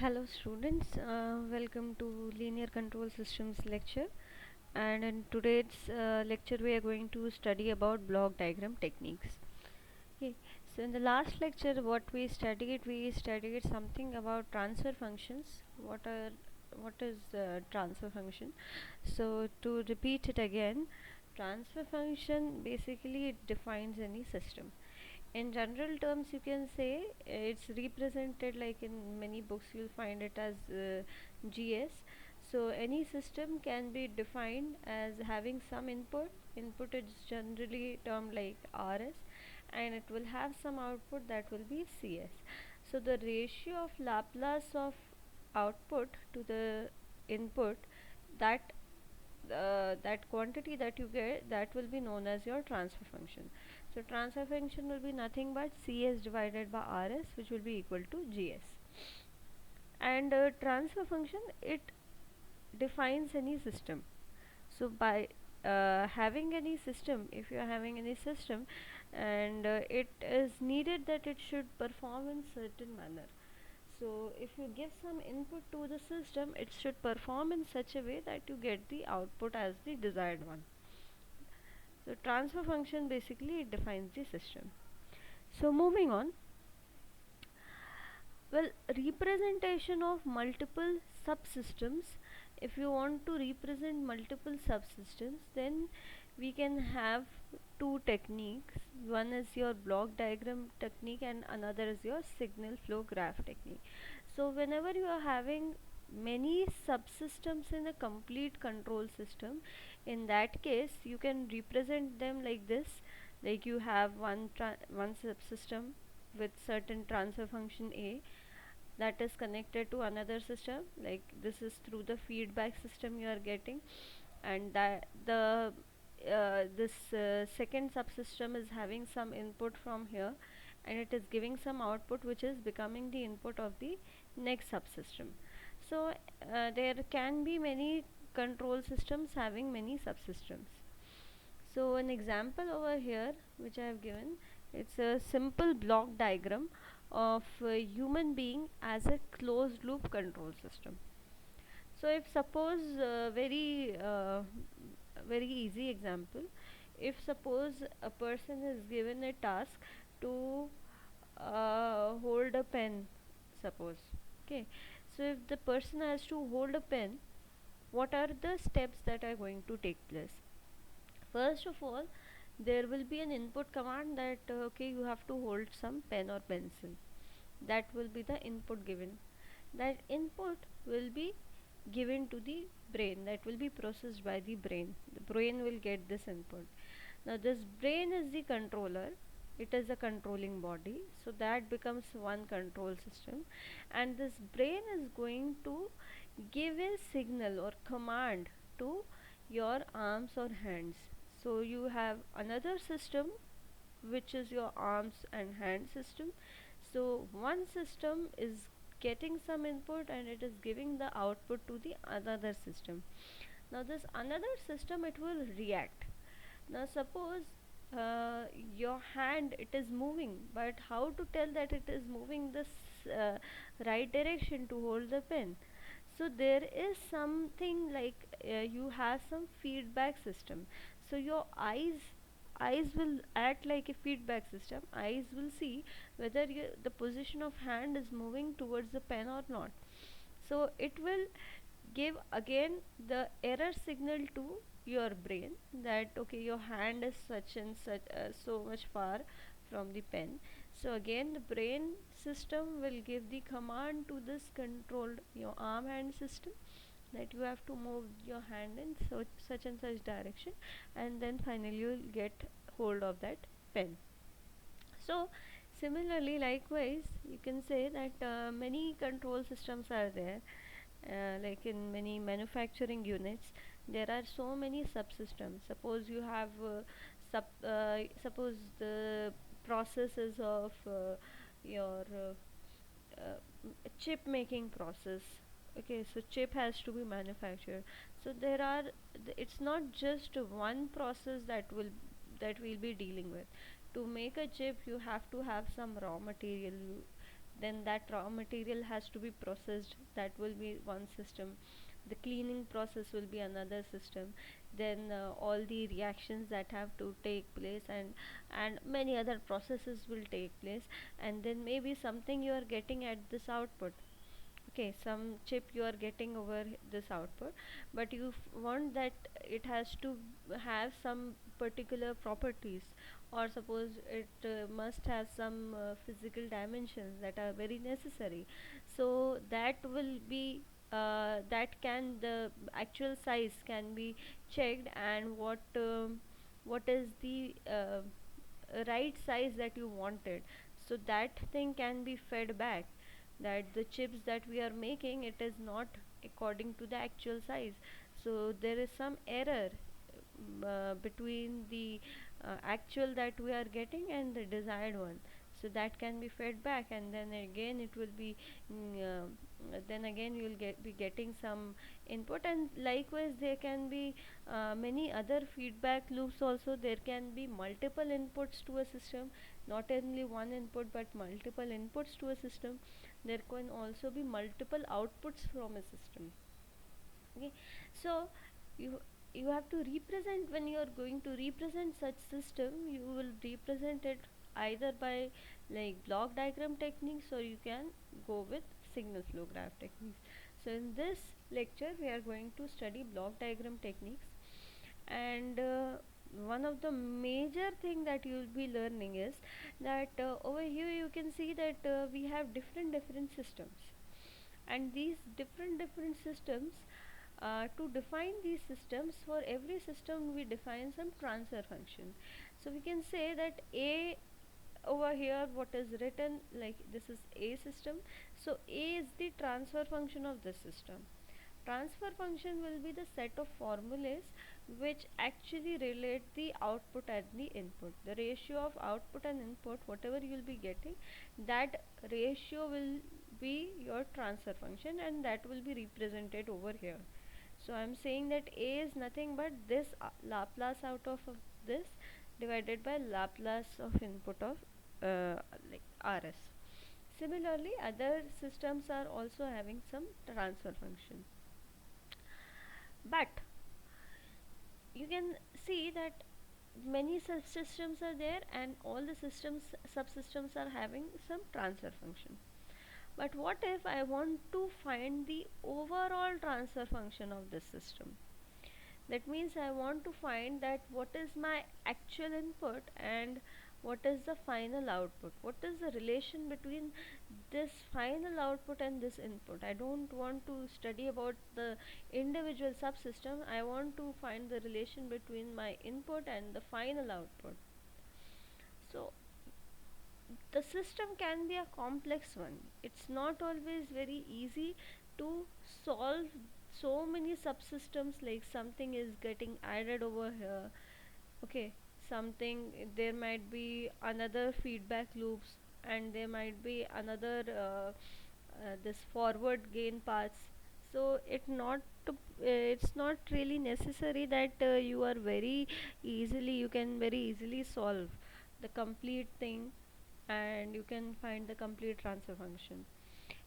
Hello students, welcome to Linear Control Systems lecture, and in today's lecture we are going to study about block diagram techniques. Okay, so in the last lecture we studied something about transfer functions. What is transfer function? So to repeat it again, transfer function basically it defines any system. In general terms you can say it's represented like in many books you'll find it as GS. So any system can be defined as having some input is generally termed like RS, and it will have some output that will be CS. So the ratio of Laplace of output to the input, that that quantity that you get, that will be known as your transfer function. So transfer function will be nothing but Cs divided by Rs, which will be equal to Gs. And transfer function, it defines any system. So by having any system, if you are having any system, and it is needed that it should perform in certain manner. So if you give some input to the system, it should perform in such a way that you get the output as the desired one. So transfer function basically it defines the system. So moving on, well, representation of multiple subsystems. If you want to represent multiple subsystems, then we can have two techniques. One is your block diagram technique, and another is your signal flow graph technique. So whenever you are having many subsystems in a complete control system, in that case you can represent them like this. Like you have one subsystem with certain transfer function A that is connected to another system, like this is through the feedback system you are getting, and that the this second subsystem is having some input from here, and it is giving some output which is becoming the input of the next subsystem. So there can be many control systems having many subsystems. So an example over here which I have given, it's a simple block diagram of a human being as a closed loop control system. So if suppose very easy example, if suppose a person is given a task to hold a pen, suppose, okay, so if the person has to hold a pen, what are the steps that are going to take place? First of all, there will be an input command that okay, you have to hold some pen or pencil. That will be the input given. That input will be given to the brain, that will be processed by the brain. The brain will get this input. Now this brain is the controller, it is a controlling body, so that becomes one control system, and this brain is going to give a signal or command to your arms or hands. So you have another system which is your arms and hand system. So one system is getting some input and it is giving the output to the another system. Now this another system, it will react. Now suppose your hand, it is moving, but how to tell that it is moving this right direction to hold the pen? So there is something like you have some feedback system. So your eyes will act like a feedback system. Eyes will see whether the position of hand is moving towards the pen or not. So it will give again the error signal to your brain that okay, your hand is such and such so much far from the pen. So again the brain system will give the command to this controlled your arm hand system that you have to move your hand in such and such direction, and then finally you will get hold of that pen. So similarly, likewise, you can say that many control systems are there. Like in many manufacturing units, there are so many subsystems. Suppose you have suppose the processes of your chip making process. Okay, so chip has to be manufactured. So there are it's not just one process that we'll be dealing with. To make a chip, you have to have some raw material. then that raw material has to be processed, that will be one system. The cleaning process will be another system. Then all the reactions that have to take place, and many other processes will take place. And then maybe something you are getting at this output, okay, some chip you are getting over this output, but you want that it has to have some particular properties, or suppose it must have some physical dimensions that are very necessary. So that will be that can the actual size can be checked, and what is the right size that you wanted, so that thing can be fed back, that the chips that we are making, it is not according to the actual size. So there is some error between the actual that we are getting and the desired one. So that can be fed back, and then again it will be then again you will be getting some input. And likewise there can be many other feedback loops also. There can be multiple inputs to a system, not only one input but multiple inputs to a system. There can also be multiple outputs from a system. Okay, so you you have to represent, when you are going to represent such system, you will represent it either by like block diagram techniques, or you can go with signal flow graph techniques. So in this lecture we are going to study block diagram techniques. And one of the major thing that you will be learning is that over here you can see that we have different systems, and these different systems, to define these systems, for every system we define some transfer function. So we can say that a, over here what is written, like this is a system, so a is the transfer function of this system. Transfer function will be the set of formulas which actually relate the output and the input. The ratio of output and input, whatever you will be getting, that ratio will be your transfer function, and that will be represented over here. So I am saying that a is nothing but this Laplace out of this divided by Laplace of input of like Rs. Similarly, other systems are also having some transfer function. But you can see that many subsystems are there, and all the systems subsystems are having some transfer function. But what if I want to find the overall transfer function of this system? That means I want to find that what is my actual input and what is the final output. What is the relation between this final output and this input? I don't want to study about the individual subsystem. I want to find the relation between my input and the final output. So the system can be a complex one. It's not always very easy to solve so many subsystems, like something is getting added over here, okay, something, there might be another feedback loops, and there might be another this forward gain paths. So it's not really necessary that you are very easily, you can very easily solve the complete thing, and you can find the complete transfer function.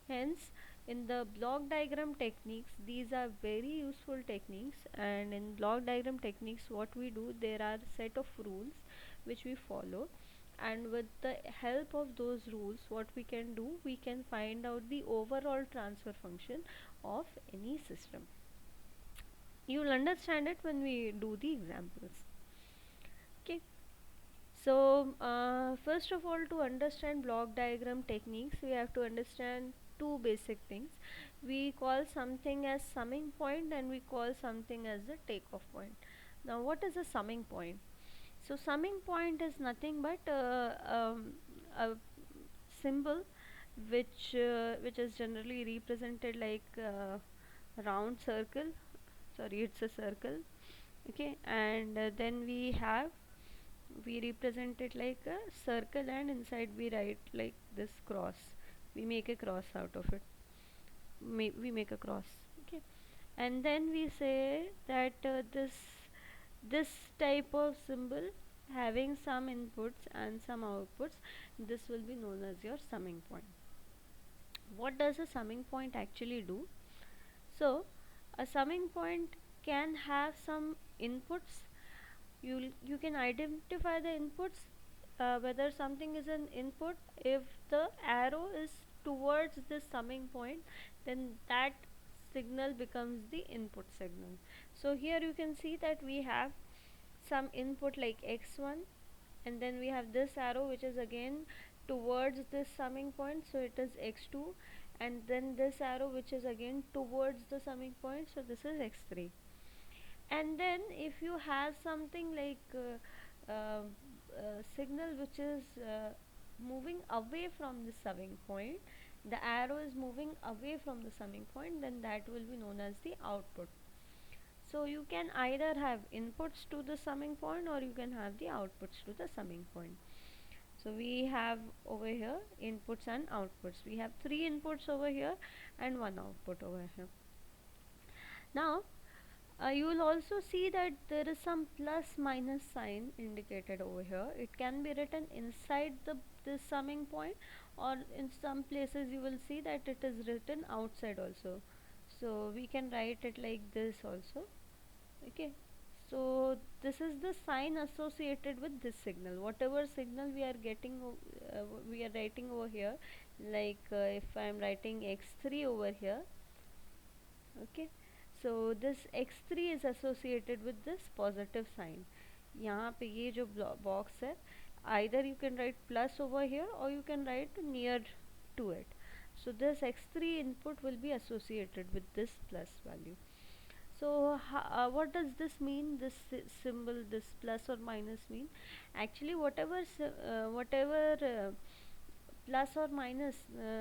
Hence, in the block diagram techniques, these are very useful techniques. And in block diagram techniques, what we do, there are set of rules which we follow, and with the help of those rules, what we can do, we can find out the overall transfer function of any system. You will understand it when we do the examples. Okay. So, first of all, to understand block diagram techniques, we have to understand two basic things. We call something as summing point, and we call something as the takeoff point. Now, what is a summing point? So, summing point is nothing but a symbol which is generally represented like round circle. Sorry, it's a circle. Okay, and then we represent it like a circle, and inside we write like this cross. We make a cross out of it. We make a cross. Okay, and then we say that this type of symbol having some inputs and some outputs, this will be known as your summing point. What does a summing point actually do? So, a summing point can have some inputs. You can identify the inputs, whether something is an input. If the arrow is towards the summing point, then that signal becomes the input signal. So here you can see that we have some input like x1, and then we have this arrow which is again towards this summing point, so it is x2, and then this arrow which is again towards the summing point, so this is x3. And then if you have something like signal which is moving away from the summing point, the arrow is moving away from the summing point, then that will be known as the output. So you can either have inputs to the summing point or you can have the outputs to the summing point. So we have over here inputs and outputs. We have 3 inputs over here and 1 output over here. Now you will also see that there is some plus minus sign indicated over here. It can be written inside this summing point, or in some places you will see that it is written outside also. So we can write it like this also. Okay, so this is the sign associated with this signal. Whatever signal we are getting, we are writing over here, like if I am writing x3 over here. Okay, so this x3 is associated with this positive sign. यहाँ पे ये जो box है, either you can write plus over here or you can write near to it. So this x3 input will be associated with this plus value. So what does this mean, this symbol, this plus or minus mean? Actually whatever plus or minus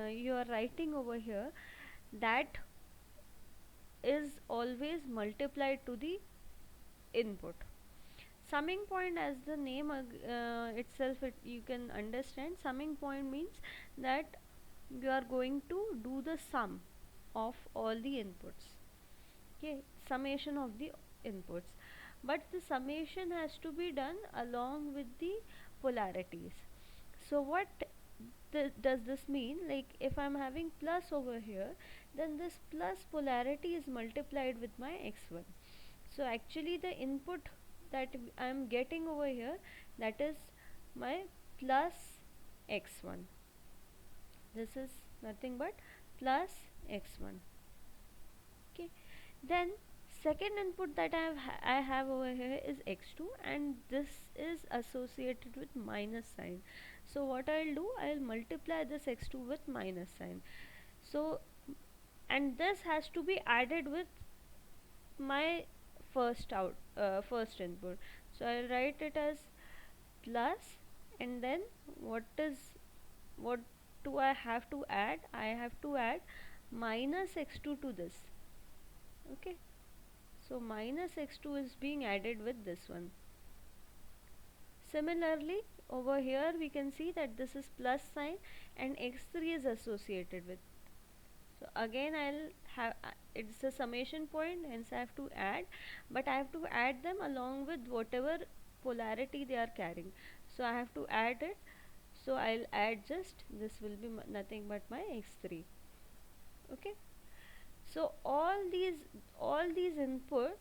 you are writing over here, that is always multiplied to the input. Summing point, as the name itself, you can understand, summing point means that you are going to do the sum of all the inputs. Okay, summation of the inputs, but the summation has to be done along with the polarities. So what does this mean? Like if I'm having plus over here, then this plus polarity is multiplied with my x1. So actually the input that I am getting over here, that is my plus x1. This is nothing but plus x1. Okay, then second input that I have over here is x2, and this is associated with minus sign. So what I'll do, I'll multiply this x2 with minus sign. So, and this has to be added with my first input. So I'll write it as plus, and then what do I have to add? I have to add minus x2 to this. Okay, so minus x2 is being added with this one. Similarly, over here we can see that this is plus sign and x3 is associated with. So again I'll have it's a summation point, hence I have to add, but I have to add them along with whatever polarity they are carrying. So I have to add it. So I'll add just this will be nothing but my x3. Okay. So all these input,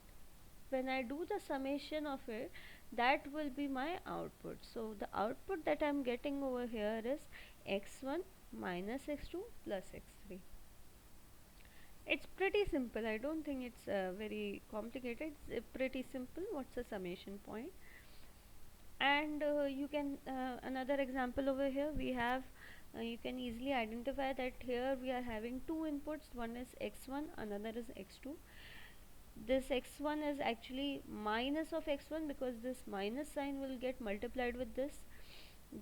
when I do the summation of it, that will be my output. So the output that I am getting over here is x1 minus x2 plus x3. It's pretty simple. I don't think it's very complicated. It's pretty simple. What's a summation point? And you can another example over here we have, you can easily identify that here we are having two inputs, one is x1, another is x2. This x1 is actually minus of x1 because this minus sign will get multiplied with this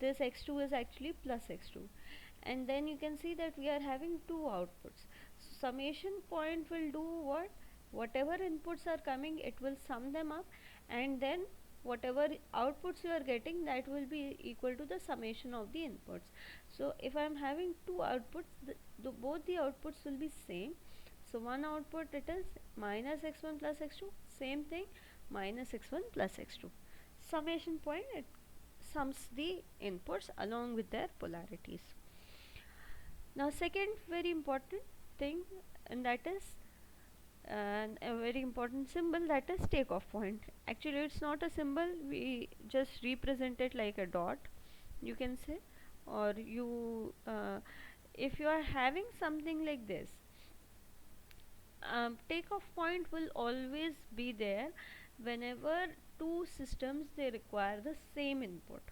x2 is actually plus x2, and then you can see that we are having two outputs. So summation point will do what? Whatever inputs are coming, it will sum them up, and then whatever outputs you are getting, that will be equal to the summation of the inputs. So if I am having two outputs, both the outputs will be same. So one output it is minus x1 plus x2, same thing minus x1 plus x2. Summation point, it sums the inputs along with their polarities. Now, second very important thing, and that is a very important symbol, that is takeoff point. Actually, it's not a symbol, we just represent it like a dot, you can say, or you if you are having something like this, takeoff point will always be there whenever two systems they require the same input.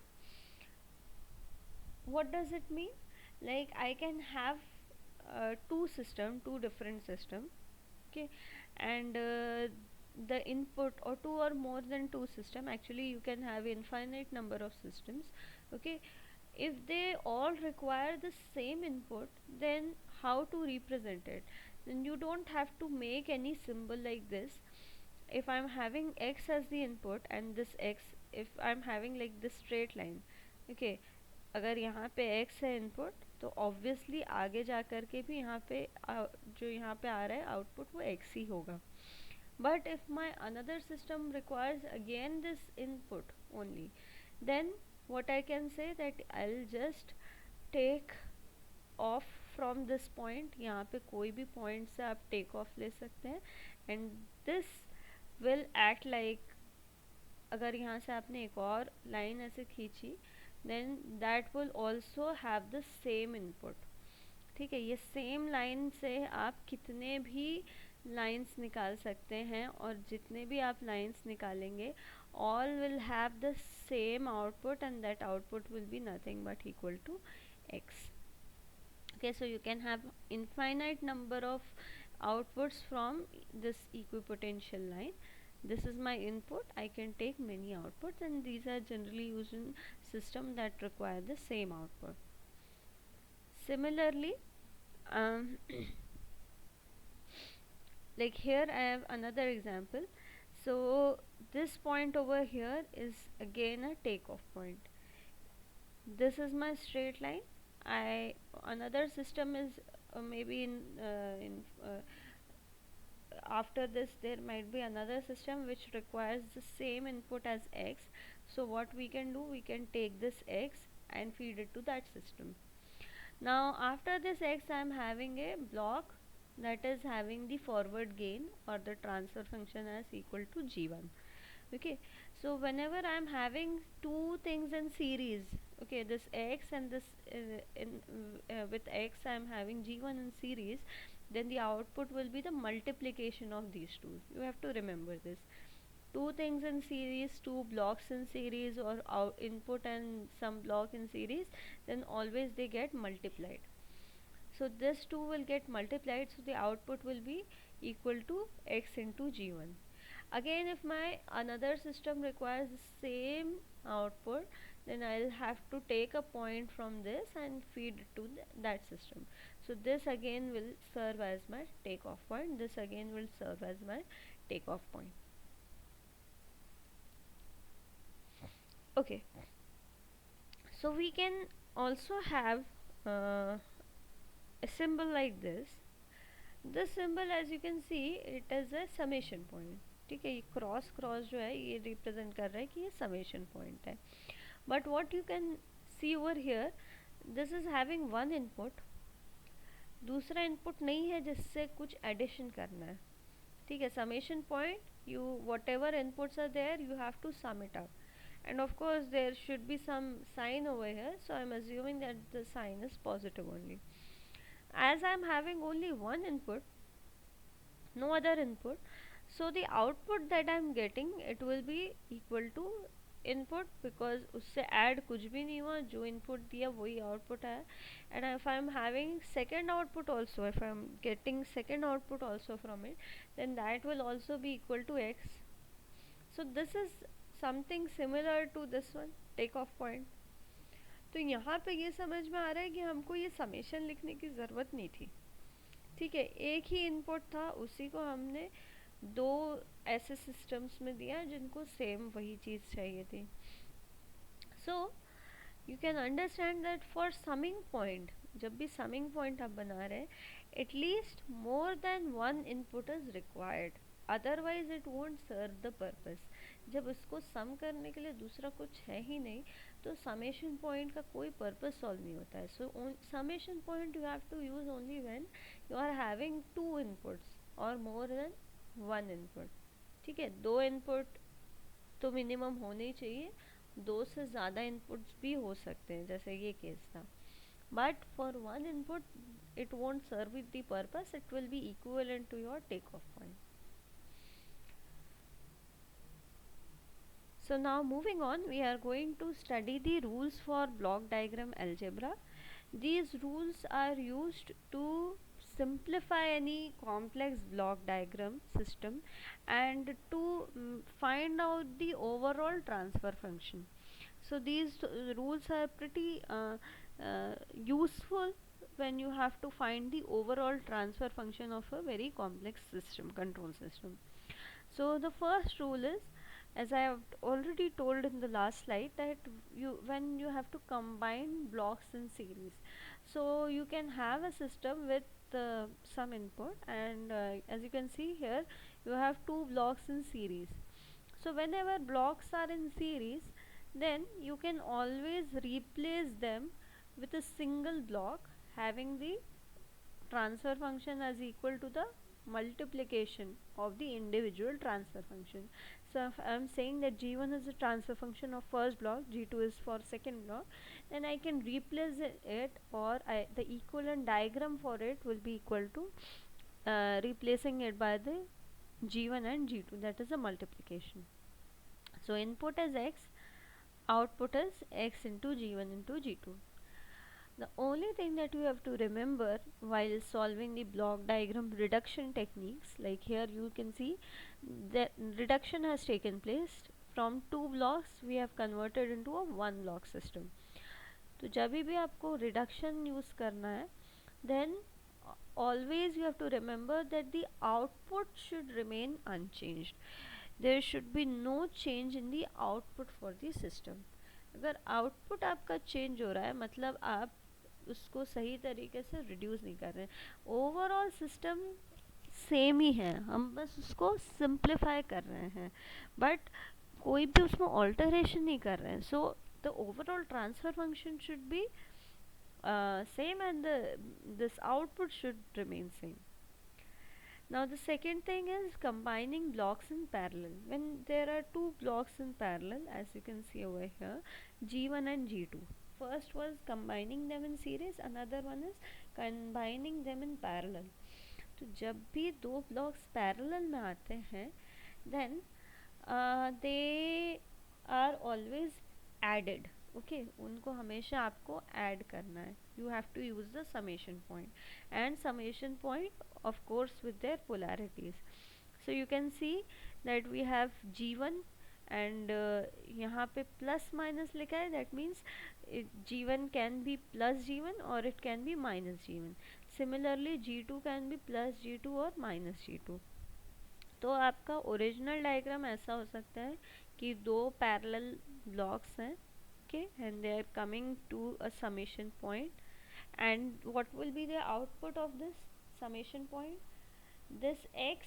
What does it mean? Like I can have two different system, okay, and the input, or two or more than two system, actually you can have infinite number of systems, okay. If they all require the same input, then how to represent it? Then you don't have to make any symbol like this. If I'm having x as the input, and this x, if I'm having like this straight line, okay, अगर यहाँ पे x है input, तो obviously आगे जा कर के भी यहाँ पे जो यहाँ पे आ रहा है आउटपुट वो x ही होगा. But if my another system requires again this input only, then what I can say that I'll just take off from this point. यहाँ पे कोई भी point से आप take off ले सकते हैं, and this will act like, अगर यहाँ से आपने एक और लाइन ऐसे खींची, then that will also have the same input. ठीक है, ये सेम लाइन से आप कितने भी लाइंस निकाल सकते हैं, और जितने भी आप लाइंस निकालेंगे, all will have the same output, and that output will be nothing but equal to x. Okay, so you can have infinite number of outputs from this equipotential line. This is my input, I can take many outputs, and these are generally used in system that require the same output. Similarly, like here I have another example. So this point over here is again a takeoff point. This is my straight line. I Another system is maybe in after this there might be another system which requires the same input as x. So what we can do, we can take this x and feed it to that system. Now after this x I am having a block that is having the forward gain or the transfer function as equal to g1. Okay, so whenever I am having two things in series, okay, this x and this with x I am having g1 in series, then the output will be the multiplication of these two. You have to remember this. Two things in series, two blocks in series, or input and some block in series, then always they get multiplied. So this two will get multiplied, so the output will be equal to x into g1. Again, if my another system requires the same output, then I'll have to take a point from this and feed it to that system. So this again will serve as my takeoff point, this again will serve as my takeoff point. Okay, so we can also have a symbol like this. This symbol, as you can see, it is a summation point. ठीक है, ये cross cross जो है ये represent कर रहा है कि ये समेशन पॉइंट है. But what you can see over here, this is having one input, दूसरा इनपुट नहीं है जिससे कुछ एडिशन करना है. ठीक है, summation point, you whatever inputs are there you have to sum it up, and of course there should be some sign over here, so I'm assuming that the sign is positive only. As I'm having only one input, no other input, so the output that I'm getting, it will be equal to input, because उससे add कुछ भी नहीं हुआ, जो input दिया वही output आया. And if I am having second output also, if I am getting second output also from it, then that will also be equal to X. So this is something similar to this one, take off point. तो यहाँ पे ये समझ में आ रहा है कि हमको ये समेशन लिखने की ज़रूरत नहीं थी. ठीक है, एक ही इनपुट था, उसी को हमने दो ऐसे सिस्टम्स में दिया जिनको सेम वही चीज़ चाहिए थी. So you can understand that for summing point, जब भी समिंग पॉइंट आप बना रहे हैं, at least more than one input is required, otherwise it won't serve the purpose. जब इसको सम करने के लिए दूसरा कुछ है ही नहीं, तो समेशन पॉइंट का कोई पर्पस सॉल्व नहीं होता है. So summation point you have to use only when you are having two inputs और मोर देन वन इनपुट. ठीक है, दो इनपुट तो मिनिमम होने ही चाहिए, दो से ज़्यादा इनपुट्स भी हो सकते हैं जैसे ये केस था. But for one input it won't serve with the purpose, it will be equivalent to your takeoff point. So now moving on, we are going to study the rules for block diagram algebra. These rules are used to simplify any complex block diagram system and to find out the overall transfer function. So these rules are pretty useful when you have to find the overall transfer function of a very complex system, control system. So the first rule is, as I have already told in the last slide, that when you have to combine blocks in series, so you can have a system with some input, and as you can see here, you have two blocks in series. So whenever blocks are in series, then you can always replace them with a single block having the transfer function as equal to the multiplication of the individual transfer function. So if I am saying that g1 is the transfer function of first block, g2 is for second block, then I can replace it, or the equivalent diagram for it will be equal to replacing it by the g1 and g2, that is a multiplication. So input is x, output is x into g1 into g2. The only thing that you have to remember while solving the block diagram reduction techniques, like here you can see that reduction has taken place. From two blocks we have converted into a one block system. तो जब भी आपको reduction use करना है, then always you have to remember that the output should remain unchanged. There should be no change in the output for the system. अगर output आपका change हो रहा है, मतलब आप उसको सही तरीके से रिड्यूस नहीं कर रहे हैं, ओवरऑल सिस्टम सेम ही है, हम बस उसको सिंप्लीफाई कर रहे हैं, बट कोई भी उसमें ऑल्टरेशन नहीं कर रहे हैं. So the overall transfer function should be same, and this output should remain same. Now the second thing is combining blocks in parallel. When there are two blocks in parallel, as you can see over here, G1 and G2. First was combining them in series, another one is combining them in parallel. तो जब भी दो blocks parallel में आते हैं, then they are always added. Okay, उनको हमेशा आपको add करना है. You have to use the summation point, and summation point of course with their polarities. So you can see that we have G1 and यहाँ पे plus minus लिखा है, that means G1 can be plus G1 or it can be minus G1. Similarly G2 can be plus G2 or minus G2. तो आपका original diagram ऐसा हो सकता है कि दो पैरेलल ब्लॉक्स हैं, okay, and they are coming to a summation point, and what will be the output of this summation point? This x,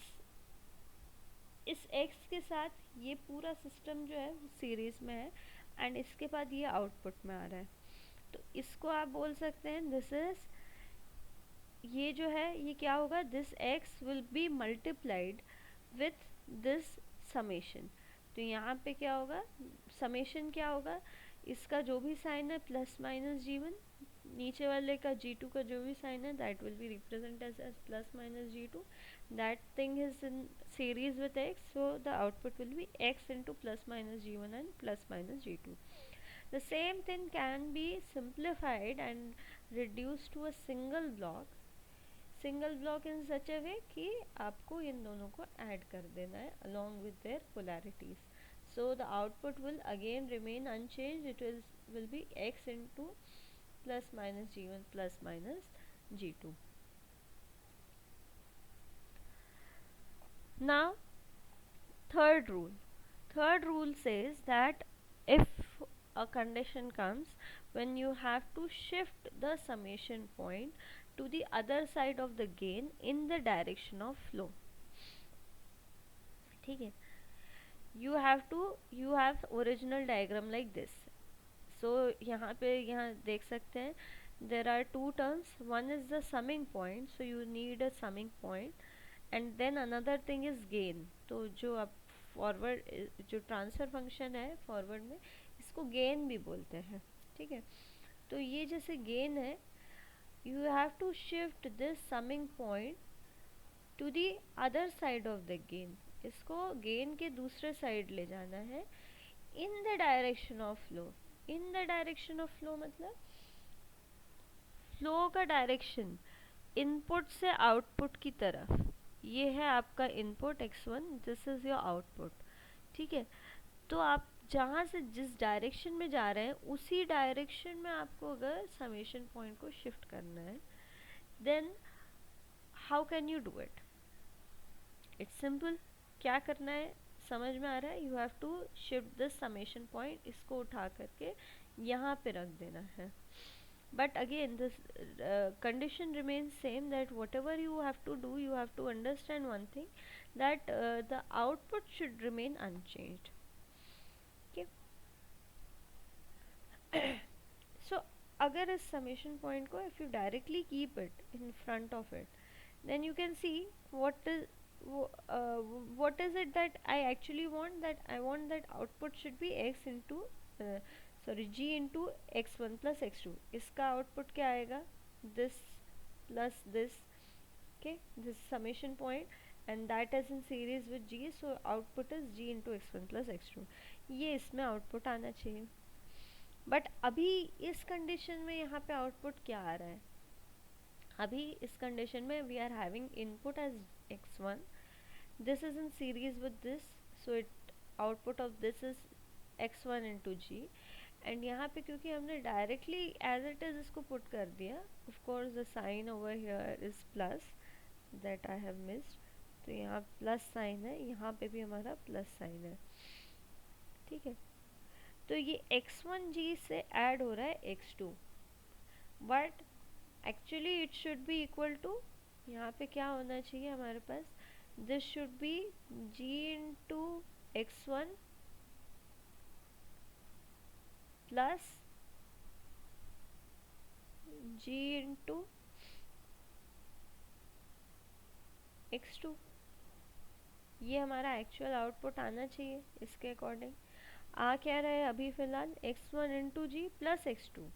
इस x के साथ ये पूरा सिस्टम जो है सीरीज में है, एंड इसके बाद ये आउटपुट में आ रहा है. तो इसको आप बोल सकते हैं दिस इज, ये जो है ये क्या होगा, this x will be multiplied with this summation. तो यहाँ पे क्या होगा, समेशन क्या होगा, इसका जो भी साइन है प्लस माइनस G1, नीचे वाले का G2 का जो भी साइन है that will be represent as plus minus G2. That thing is in series with x, so the output will be x into plus minus G1 and plus minus G2. The same thing can be simplified and reduced to a single block, single block in such a way कि आपको इन दोनों को add कर देना है along with their polarities. So the output will again remain unchange, it will be x into plus minus G1 plus minus G2. Now third rule says that if a condition comes when you have to shift the summation point to the other side of the gain in the direction of flow, ठीक है, you have original diagram like this. यहाँ देख सकते हैं there are two terms. One is the summing point, so you need a summing point, and then another thing is gain. तो जो आप forward जो ट्रांसफर फंक्शन है फॉरवर्ड में, इसको गेन भी बोलते हैं, ठीक है। तो ये जैसे गेन है, you have to shift this summing point to the other side of the gain. इसको गेन के दूसरे साइड ले जाना है in the direction of flow. in the direction of flow मतलब फ्लो का डायरेक्शन इनपुट से आउटपुट की तरफ। ये है आपका input x1, this is your output, ठीक है। तो आप जहाँ से जिस डायरेक्शन में जा रहे हैं उसी डायरेक्शन में आपको अगर समेशन पॉइंट को शिफ्ट करना है, then how can you do it? It's simple. क्या करना है समझ में आ रहा है? You have to shift this summation point, इसको उठा करके यहाँ पे रख देना है। But again this condition remains same, that whatever you have to do, you have to understand one thing, that the output should remain unchanged, okay. So अगर इस summation point को if you directly keep it in front of it, then you can see what is it that I actually want. That I want that output should be x into sorry g into x1 plus x2. इसका output क्या आएगा? this plus this, okay, this summation point and that is in series with g, so output is g into x1 plus x2. ये इसमें output आना चाहिए। But अभी इस condition में यहाँ पे आउटपुट क्या आ रहा है? अभी इस कंडीशन में we are having input as x1, this is in series with this, so it output of this is x1 into G. And यहाँ पे क्योंकि हमने डायरेक्टली एज इट इज इसको पुट कर दिया, of course the sign over here is plus, that I have missed. तो यहाँ plus sign है, यहाँ पे भी हमारा प्लस साइन है, ठीक है। तो ये x1g से ऐड हो रहा है x2, but actually it should be equal to, यहाँ पे क्या होना चाहिए हमारे पास? This should be g into x1 plus g into x2। ये हमारा एक्चुअल आउटपुट आना चाहिए इसके अकॉर्डिंग। आ क्या रहा है अभी फ़िलहाल? x1 into G plus x2।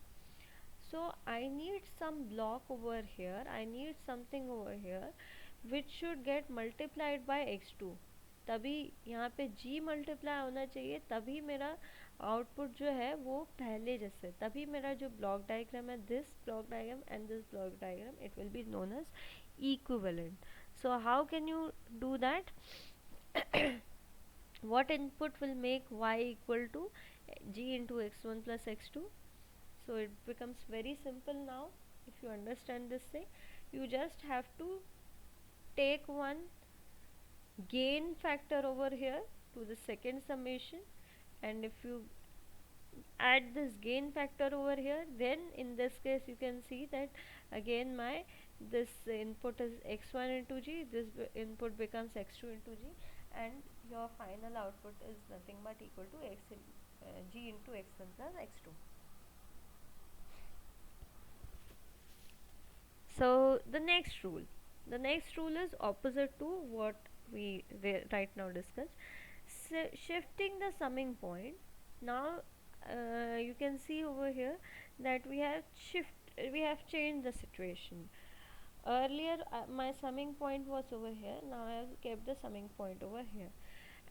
So I need some block over here, I need something over here which should get multiplied by x2, तभी यहाँ पे g मल्टीप्लाई होना चाहिए, तभी मेरा आउटपुट जो है वो पहले जैसे, तभी मेरा जो ब्लॉक डायग्राम है, this block diagram and this block diagram, it will be known as equivalent. So how can you do that? What input will make y equal to g into x1 plus x2? So it becomes very simple now. If you understand this thing, you just have to take one gain factor over here to the second summation, and if you add this gain factor over here, then in this case you can see that again my this input is x1 into g, this input becomes x2 into g, and your final output is nothing but equal to g into x1 plus x2. So the next rule is opposite to what we right now discussed. Shifting the summing point. Now you can see over here that we have changed the situation. Earlier my summing point was over here, now I have kept the summing point over here,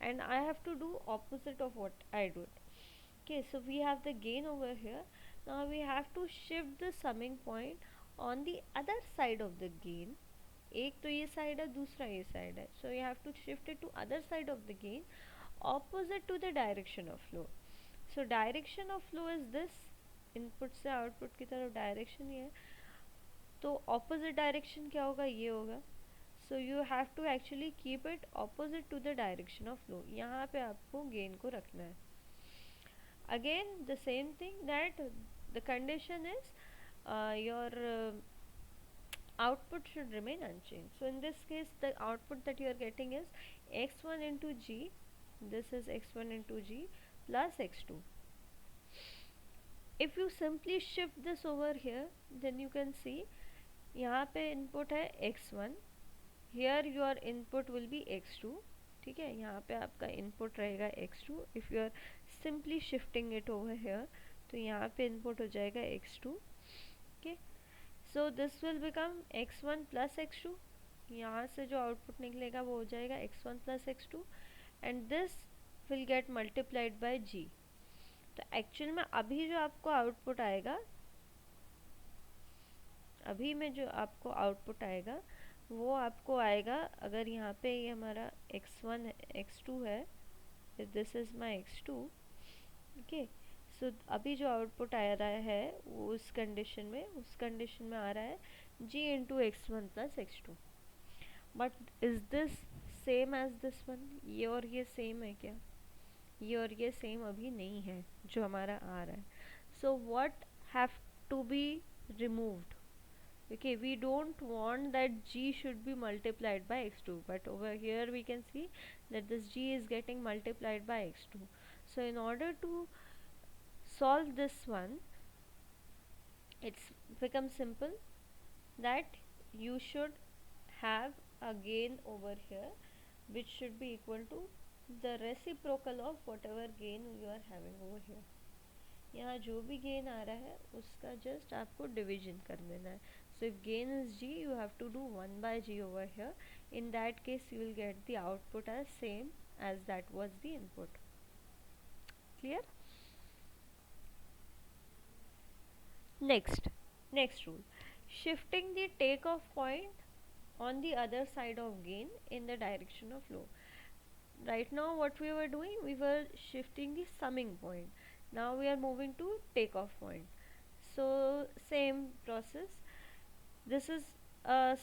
and I have to do opposite of what I did. Okay, so we have the gain over here, now we have to shift the summing point on the other side of the gain. एक तो ये side है, दूसरा ये side है, so you have to shift it to other side of the gain opposite to the direction of flow. So direction of flow is this, input से output की तरफ डायरेक्शन ये है, तो ऑपोजिट डायरेक्शन क्या होगा? ये होगा। So you have to actually keep it opposite to the direction of flow, यहाँ पे आपको गेन को रखना है। Again the same thing, that the condition is your output should remain unchanged. So in this case the output that you are getting is x1 into g, this is x1 into g plus x2. if you simply shift this over here, then you can see यहाँ पे input है x1, here your input will be x2. ठीक है, यहाँ पे आपका input रहेगा x2. If you are simply shifting it over here, तो यहाँ पे इनपुट हो जाएगा x2. Okay, so this will become x1 plus x2. यहाँ से जो आउटपुट निकलेगा वो हो जाएगा x1 plus x2, and this will get multiplied by g. तो एक्चुअल में अभी जो आपको आउटपुट आएगा, अभी में जो आपको आउटपुट आएगा वो आपको आएगा, अगर यहाँ पे ये हमारा x1 x2 है, this is my x2. Okay, so अभी जो आउटपुट आ रहा है वो उस कंडीशन में आ रहा है g into x1 plus x2. But is this same as this one? ये और ये सेम है क्या? ये और ये सेम अभी नहीं है जो हमारा आ रहा है. So what have to be removed? Okay, we don't want that g should be multiplied by x2, but over here we can see that this g is getting multiplied by x2. So in order to solve this one, it's become simple that you should have a gain over here which should be equal to the reciprocal of whatever gain you are having over here. यहाँ जो भी gain आ रहा है उसका just आपको division कर देना है. So if gain is g, you have to do 1 by g over here. In that case you will get the output as same as that was the input. Clear? Next rule, shifting the takeoff point on the other side of gain in the direction of flow. Right now what we were doing, we were shifting the summing point. Now we are moving to takeoff point. So same process. This is a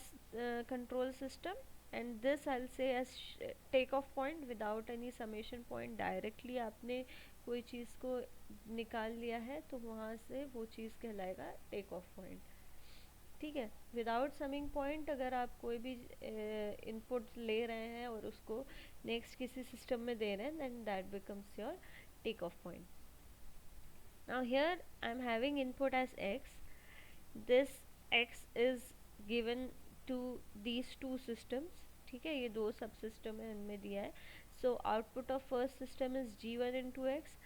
control system, and this I'll say as takeoff point without any summation point. Directly आपने कोई चीज़ को निकाल लिया है तो वहाँ से वो चीज़ कहलाएगा टेक ऑफ पॉइंट. ठीक है, विदाउट समिंग पॉइंट अगर आप कोई भी इनपुट ले रहे हैं और उसको नेक्स्ट किसी सिस्टम में दे रहे हैं, then that becomes your take off point. Now here I am having input as x. This x is given to these two systems. ठीक है, ये दो सब सिस्टम है, इनमें दिया है. So output of first system is g1 into x,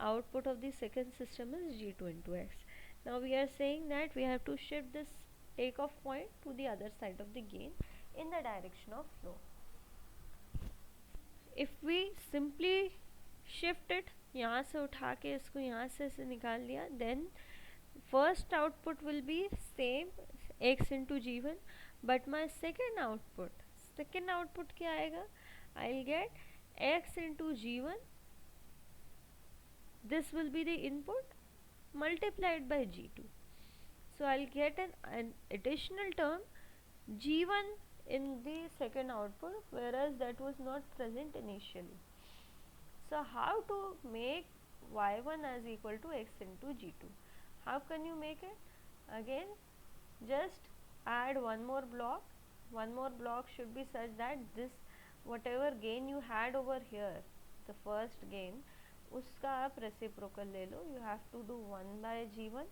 output of the second system is g2 into x. Now we are saying that we have to shift this takeoff point to the other side of the gain in the direction of flow. If we simply shift it, यहाँ से उठा के इसको यहाँ से निकाल लिया, then first output will be same x into g1, but my second output क्या आएगा? I'll get x into g1, this will be the input multiplied by g2. So I'll get an additional term g1 in the second output, whereas that was not present initially. So how to make y1 as equal to x into g2? How can you make it? Again, just add one more block. One more block should be such that this whatever gain you had over here, the first gain, उसका आप reciprocal ले लो. You have to do 1 by g1,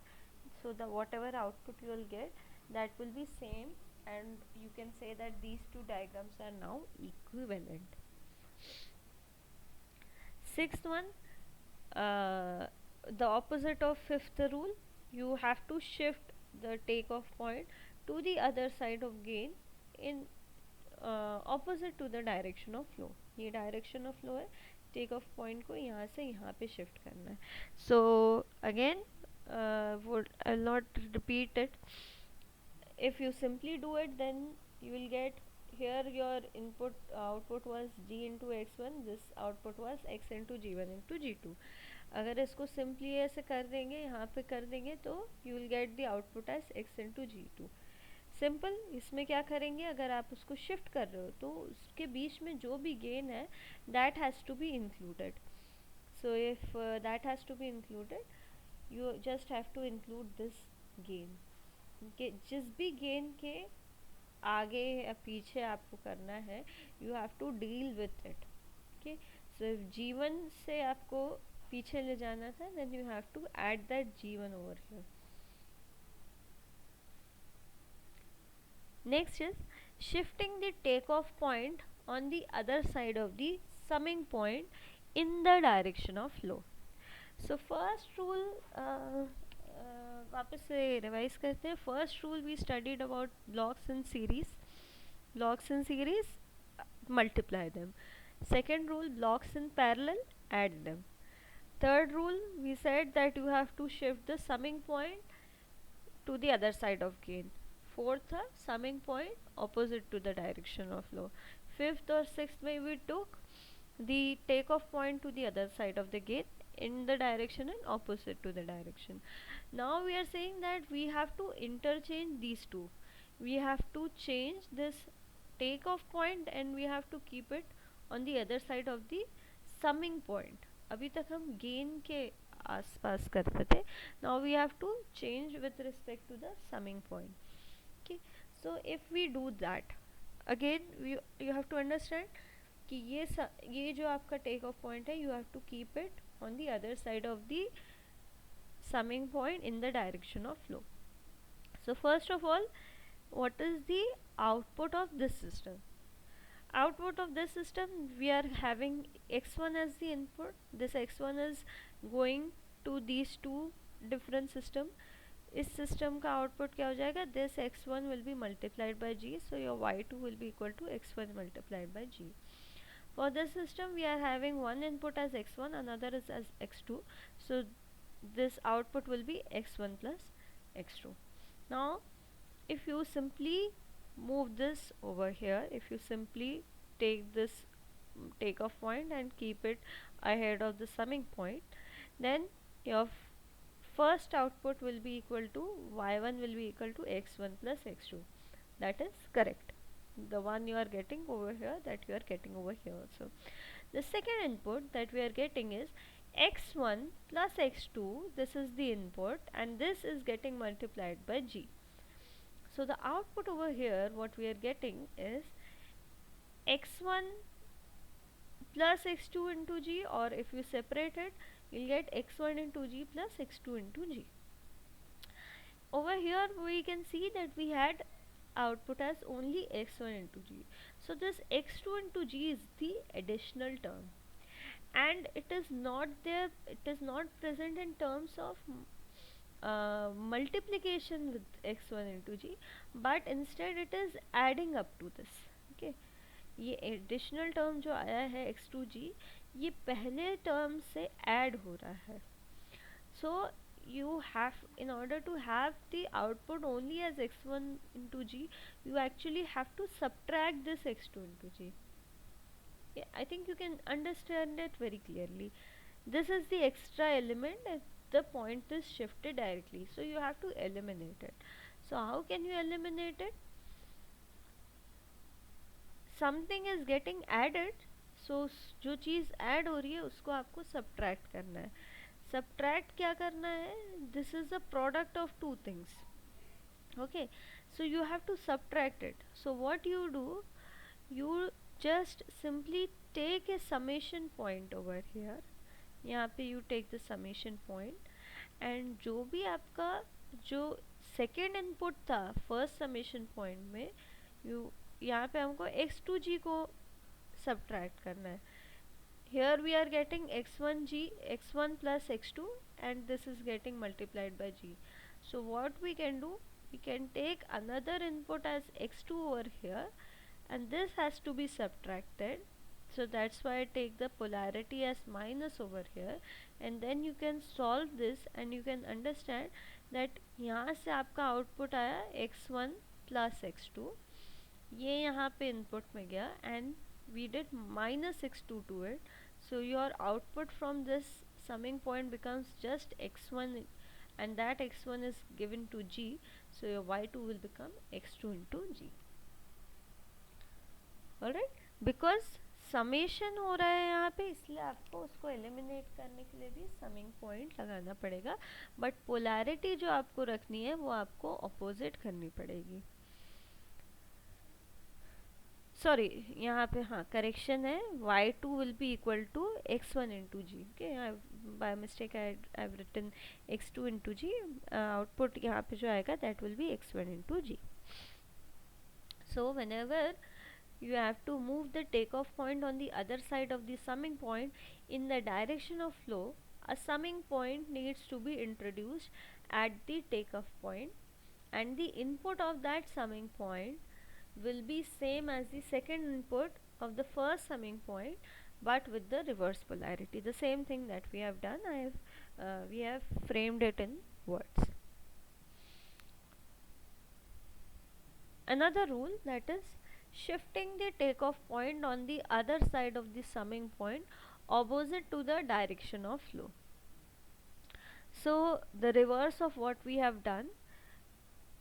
so the whatever output you will get, that will be same, and you can say that these two diagrams are now equivalent. Sixth one, the opposite of fifth rule, you have to shift the takeoff point to the other side of gain in opposite to the direction of flow. ये direction of flow है, take off point को यहाँ से यहाँ पे shift करना है. So again I'll not repeat it. If you simply do it, then you will get here your output was g into x1, this output was x into g1 into g2. अगर इसको simply ऐसे कर देंगे, यहाँ पे कर देंगे, तो you will get the output as x into g2. Simple. इसमें क्या करेंगे, अगर आप उसको शिफ्ट कर रहे हो तो उसके बीच में जो भी गेन है that has to be included. So if that has to be included, you just have to include this gain. कि जिस भी गेन के आगे या पीछे आपको करना है, you have to deal with it. Okay, so if g1 से आपको पीछे ले जाना था, then you have to add that g1 over here. Next is shifting the takeoff point on the other side of the summing point in the direction of flow. So first rule, वापस से revise करते हैं. First rule we studied about blocks in series. Blocks in series, multiply them. Second rule, blocks in parallel, add them. Third rule, we said that you have to shift the summing point to the other side of gain. Fourth, summing point opposite to the direction of flow. Fifth or sixth way we took the takeoff point to the other side of the gain in the direction and opposite to the direction. Now we are saying that we have to interchange these two. We have to change this takeoff point and we have to keep it on the other side of the summing point. अभी तक हम gain के आसपास कर रहे थे. Now we have to change with respect to the summing point. Okay, so if we do that, again you have to understand कि ये जो आपका टेक ऑफ पॉइंट है, you have to keep it on the other side of the summing point in the direction of flow. So first of all, what is the output of this system? Output of this system, we are having x1 as the input. This x1 is going to these two different system. इस system का output क्या हो जाएगा? This x1 will be multiplied by g, so your y2 will be equal to x1 multiplied by g. For this system, we are having one input as x1, another is as x2, so this output will be x1 plus x2. Now if you simply move this over here, if you simply take this takeoff point and keep it ahead of the summing point, then your first output will be equal to y1 will be equal to x1 plus x2. That is correct. The one you are getting over here, that you are getting over here also. The second input that we are getting is x1 plus x2. This is the input and this is getting multiplied by g. So the output over here, what we are getting is x1 plus x2 into g, or if you separate it, you'll get x1 into g plus x2 into g. Over here we can see that we had output as only x1 into g. So this x2 into g is the additional term, and it is not there, it is not present in terms of multiplication with x1 into g, but instead it is adding up to this. Okay, ये additional term जो आया है x2g, ये पहले term से add हो रहा है. So you have, in order to have the output only as x1 into g, you actually have to subtract this x2 into g. Yeah, I think you can understand it very clearly. This is the extra element and the point is shifted directly, so you have to eliminate it. So how can you eliminate it? Something is getting added, so जो चीज़ add हो रही है उसको आपको subtract करना है. Subtract क्या करना है? This is a product of two things. Okay, so you have to subtract it. So what you do, you just simply take a summation point over here. यहाँ पे you take the summation point, and जो भी आपका जो second input था first summation point में, you यहाँ पे हमको x2g को subtract करना है. Here we are getting x1 plus x2, and this is getting multiplied by g. So what we can do, we can take another input as x2 over here, and this has to be subtracted. So that's why I take the polarity as minus over here, and then you can solve this and you can understand that यहाँ से आपका output आया x1 plus x2, ये यहाँ पे input में गया, and we did minus x2 to it. So your output from this summing point becomes just x1, and that x1 is given to g, so your y2 will become x2 into g. Alright, because summation हो रहा है यहाँ पे, इसलिए आपको उसको eliminate करने के लिए भी समिंग पॉइंट लगाना पड़ेगा, बट पोलैरिटी जो आपको रखनी है वो आपको अपोजिट करनी पड़ेगी. सॉरी, यहाँ पे हाँ करेक्शन है, y2 will be equal to x1 into G. Okay, by mistake I have written x2 into G. Output यहाँ पे जो आएगा that will be x1 into G. So whenever you have to move the takeoff point on the other side of the summing point in the direction of flow, a summing point needs to be introduced at the takeoff point, and the input of that summing point will be same as the second input of the first summing point, but with the reverse polarity. The same thing that we have done, we have framed it in words. Another rule, that is shifting the takeoff point on the other side of the summing point opposite to the direction of flow. So the reverse of what we have done,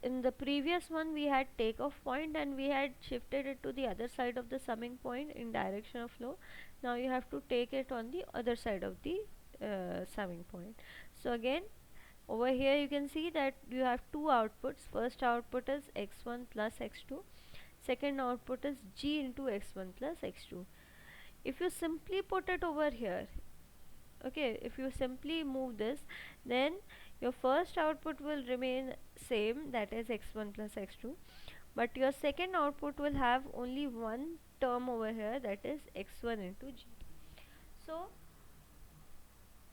in the previous one we had takeoff point and we had shifted it to the other side of the summing point in direction of flow. Now you have to take it on the other side of the summing point. So again, over here you can see that you have two outputs. First output is x1 plus x2. Second output is g into x1 plus x2. If you simply put it over here, okay, if you simply move this, then your first output will remain same, that is x1 plus x2, but your second output will have only one term over here, that is x1 into g. So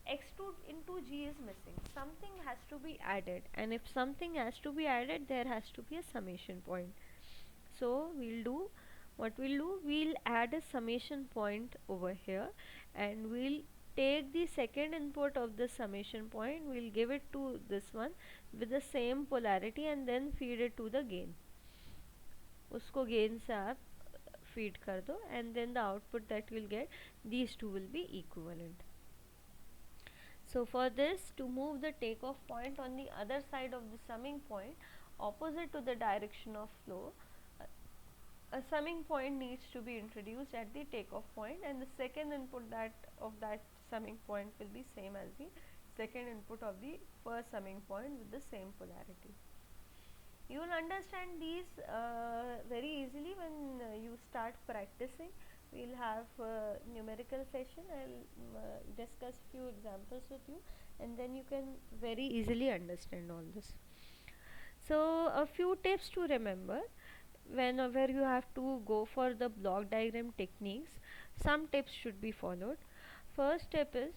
x2 into g is missing, something has to be added, and if something has to be added, there has to be a summation point. So we'll add a summation point over here, and we'll take the second input of the summation point, we'll give it to this one with the same polarity, and then feed it to the gain. उसको gain से आप feed कर दो, and then the output that we'll get, these two will be equivalent. So for this, to move the takeoff point on the other side of the summing point opposite to the direction of flow, a summing point needs to be introduced at the takeoff point, and the second input of that summing point will be same as the second input of the first summing point with the same polarity. You will understand these very easily when you start practicing. We'll have numerical session. I'll discuss few examples with you, and then you can very easily understand all this. So a few tips to remember whenever you have to go for the block diagram techniques. Some tips should be followed. First tip is,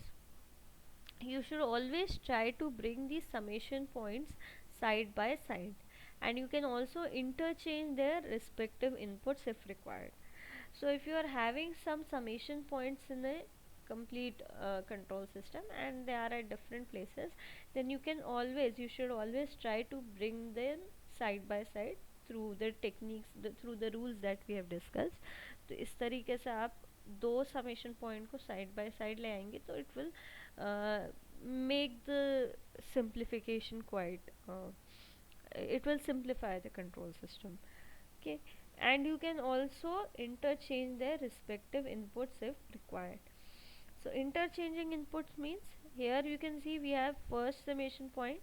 you should always try to bring the summation points side by side, and you can also interchange their respective inputs if required. So if you are having some summation points in a complete control system and they are at different places, then you should always try to bring them side by side through the techniques, through the rules that we have discussed. तो इस तरीके से आप दो summation point को side by side ले आएंगे, तो it will make the simplification quite it will simplify the control system. Okay, and you can also interchange their respective inputs if required. So interchanging inputs means, here you can see we have first summation point,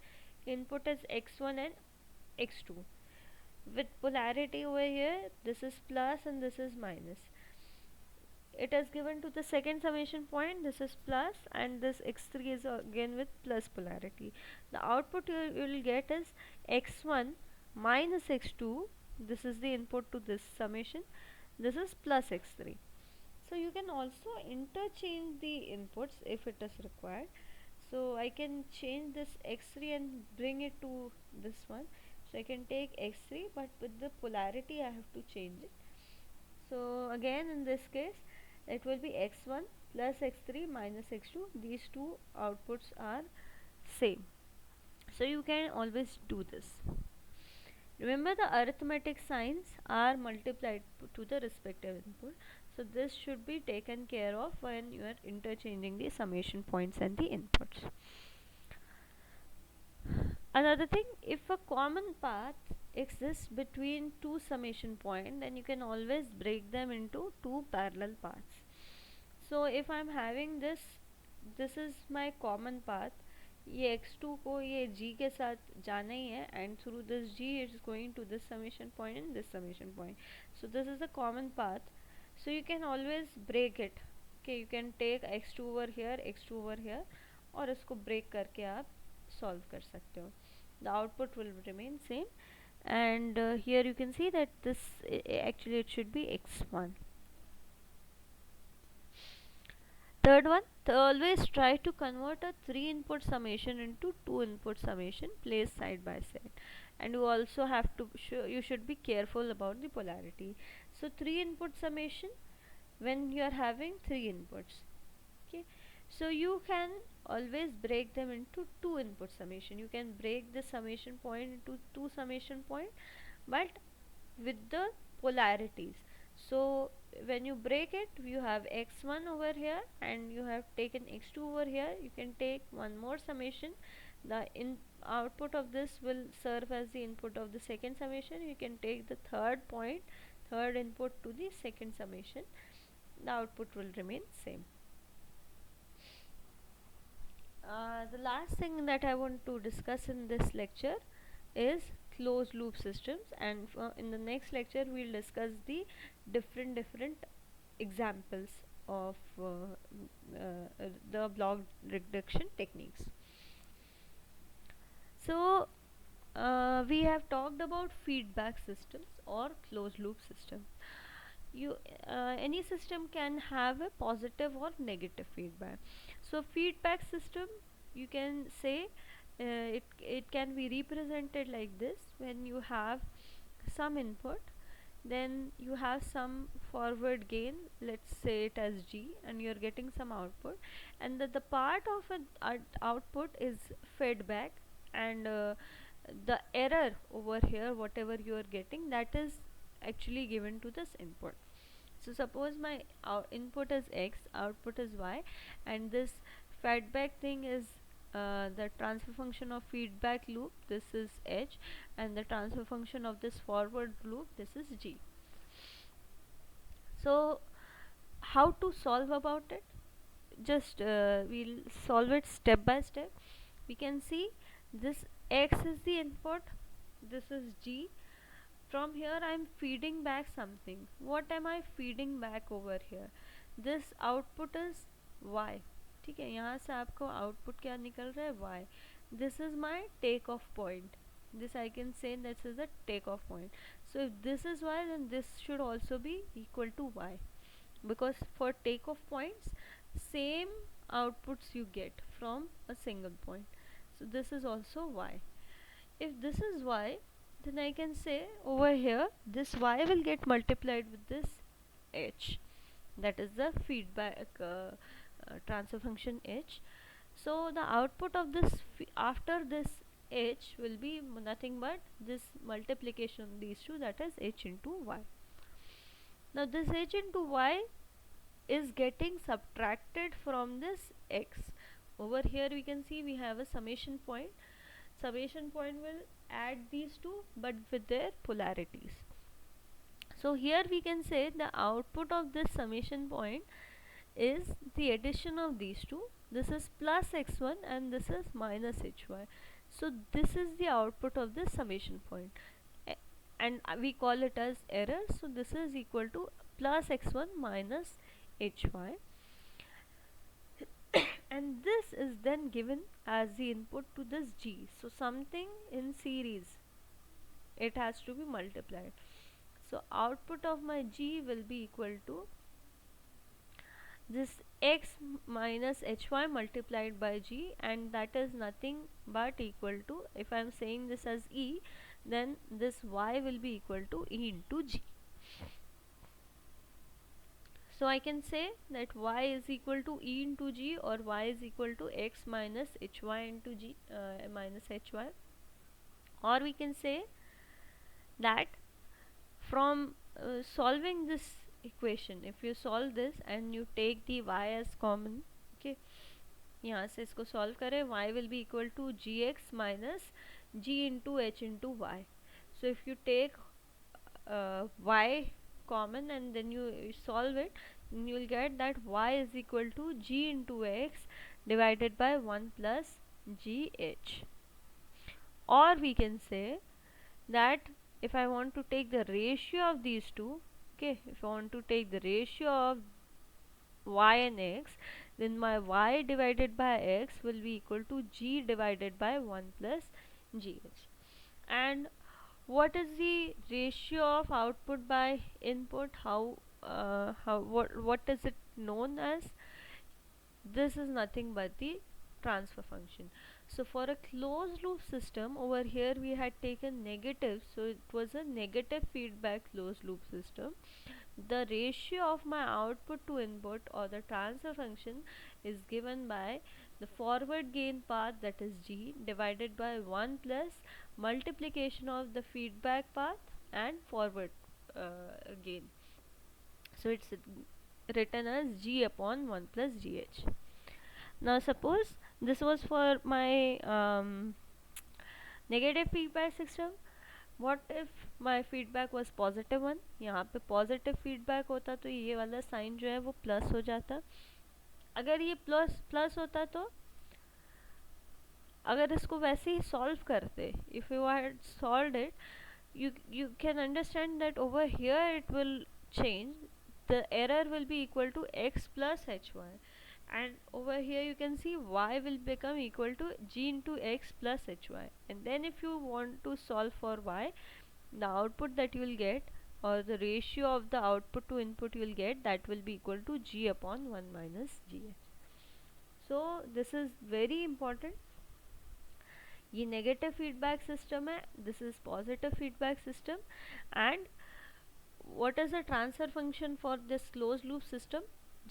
input is x1 and x2 with polarity over here, this is plus and this is minus. It is given to the second summation point, this is plus, and this x3 is again with plus polarity. The output you will get is x1 minus x2, this is the input to this summation, this is plus x3. So you can also interchange the inputs if it is required. So I can change this x3 and bring it to this one. So I can take x3, but with the polarity I have to change it. So again in this case it will be x1 plus x3 minus x2. These two outputs are same. So you can always do this. Remember, the arithmetic signs are multiplied to the respective input. So this should be taken care of when you are interchanging the summation points and the inputs. Another thing, if a common path exists between two summation points, then you can always break them into two parallel paths. So if I am having this is my common path, ये x2 को ये g के साथ जाना ही है, and through this g it is going to this summation point and this summation point. So this is the common path. So you can always break it. Okay, you can take x2 over here, x2 over here, और इसको break करके आप solve कर सकते हो. The output will remain same, and here you can see that this actually it should be x1. Third one, always try to convert a 3 input summation into 2 input summation placed side by side. And you also have to, you should be careful about the polarity. So 3 input summation when you are having 3 inputs. Okay. So you can always break them into 2 input summation. You can break the summation point into 2 summation point, but with the polarities. So when you break it, you have x1 over here and you have taken x2 over here. You can take one more summation. The output of this will serve as the input of the second summation. You can take the third point, third input to the second summation. The output will remain same. The last thing that I want to discuss in this lecture is closed loop systems, and in the next lecture we'll discuss the different examples of the block reduction techniques. So we have talked about feedback systems or closed loop systems. You any system can have a positive or negative feedback. So feedback system, you can say it can be represented like this. When you have some input, then you have some forward gain, let's say it as g, and you're getting some output, and the part of an output is fed back, and the error over here, whatever you are getting, that is actually given to this input. So suppose my input is x, output is y, and this feedback thing is the transfer function of feedback loop, this is h, and the transfer function of this forward loop, this is g. So how to solve about it? Just we'll solve it step by step. We can see this x is the input, this is g. From here I am feeding back something. What am I feeding back over here? This output is y. ठीक है, यहाँ से आपको output क्या निकल रहा है? y. This is my take off point. This I can say this is the take off point. So if this is y, then this should also be equal to y, because for take off points same outputs you get from a single point. So this is also y. If this is y, then I can say over here this y will get multiplied with this h, that is the feedback transfer function h. So the output of this after this h will be nothing but this multiplication of these two, that is h into y. Now this h into y is getting subtracted from this x. Over here we can see we have a summation point. Summation point will add these two but with their polarities. So here we can say the output of this summation point is the addition of these two. This is plus x1 and this is minus hy. So this is the output of this summation point, and we call it as error. So this is equal to plus x1 minus hy, and this is then given as the input to this g. So something in series, it has to be multiplied. So output of my g will be equal to this x minus hy multiplied by g, and that is nothing but equal to, if I am saying this as e, then this y will be equal to e into g. So I can say that y is equal to e into g, or y is equal to x minus hy into g minus hy, or we can say that from solving this equation, if you solve this and you take the y as common, okay, यहाँ से इसको solve करें, y will be equal to gx minus g into h into y. So if you take y common and then you solve it, you will get that y is equal to g into x divided by 1 plus GH. Or we can say that if I want to take the ratio of these two, okay, if I want to take the ratio of y and x, then my y divided by x will be equal to g divided by 1 plus gh. And what is the ratio of output by input? What is it known as? This is nothing but the transfer function. So for a closed loop system, over here we had taken negative, so it was a negative feedback closed loop system. The ratio of my output to input, or the transfer function, is given by the forward gain path, that is g, divided by 1 plus multiplication of the feedback path and forward gain. So it's written as g upon 1 plus gh. Now suppose this was for my negative feedback system. What if my feedback was positive one, यहाँ पे positive feedback होता तो ये वाला sign जो है वो plus हो जाता. अगर ये प्लस प्लस होता तो अगर इसको वैसे ही सॉल्व करते, if you had solved it, you can understand that over here it will change. The error will be equal to x plus hy, and over here you can see y will become equal to g into x plus hy. And then if you want to solve for y, the output that you will get, or the ratio of the output to input you will get, that will be equal to g upon 1 minus gh. So this is very important. ये negative feedback system है, this is positive feedback system. And what is the transfer function for this close loop system?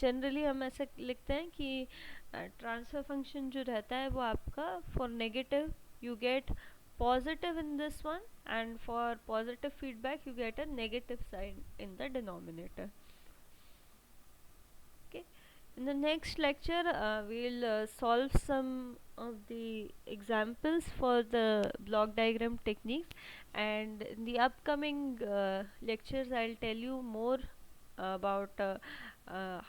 Generally हम ऐसे लिखते हैं कि transfer function जो रहता है वो आपका for negative you get positive in this one, and for positive feedback you get a negative sign in the denominator. Okay, in the next lecture we'll solve some of the examples for the block diagram techniques, and in the upcoming lectures I'll tell you more about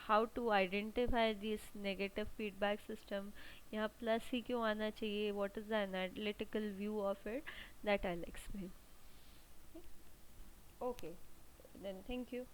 how to identify this negative feedback system. यहाँ plus ही क्यों आना चाहिए, what is the analytical view of it, that I'll explain. Okay, then thank you.